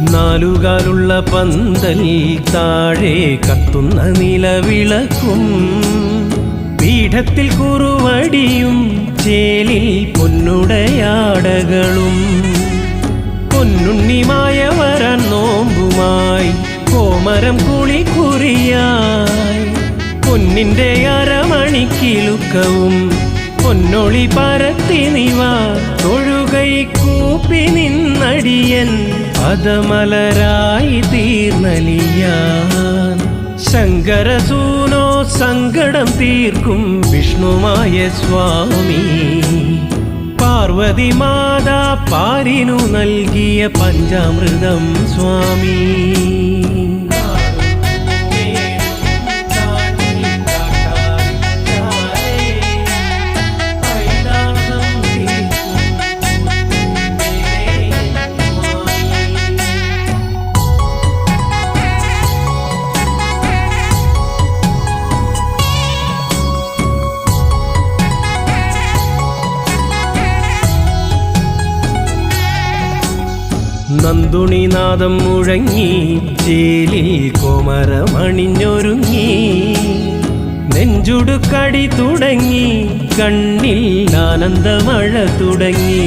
നാലുകാലുള്ള പന്തൽ താഴെ കത്തുന്ന നിലവിളക്കും പീഠത്തിൽ കുറുവടിയും ചേലിൽ പൊന്നുടയാടകളും പൊന്നുണ്ണിമായ വരാൻ നോമ്പുമായി കോമരം കുളിക്കുറിയായി പൊന്നിന്റെ അരമണിക്കിലുക്കവും പൊന്നൊളി പരത്തി നിവ തൊഴുകൈ കൂപ്പി നിന്നടിയൻ പദമലരായി തീർന്നലിയാൻ ശങ്കരസൂനോ സങ്കടം തീർക്കും വിഷ്ണുമായ സ്വാമി പാർവതി മാതാ പാരിനു നൽകിയ പഞ്ചാമൃതം സ്വാമി നന്ദുണിനാദം മുഴങ്ങി ചേലിൽ കോമരമണിഞ്ഞൊരുങ്ങി നെഞ്ചുടുക്കടി തുടങ്ങി കണ്ണിൽ ആനന്ദമഴ തുടങ്ങി.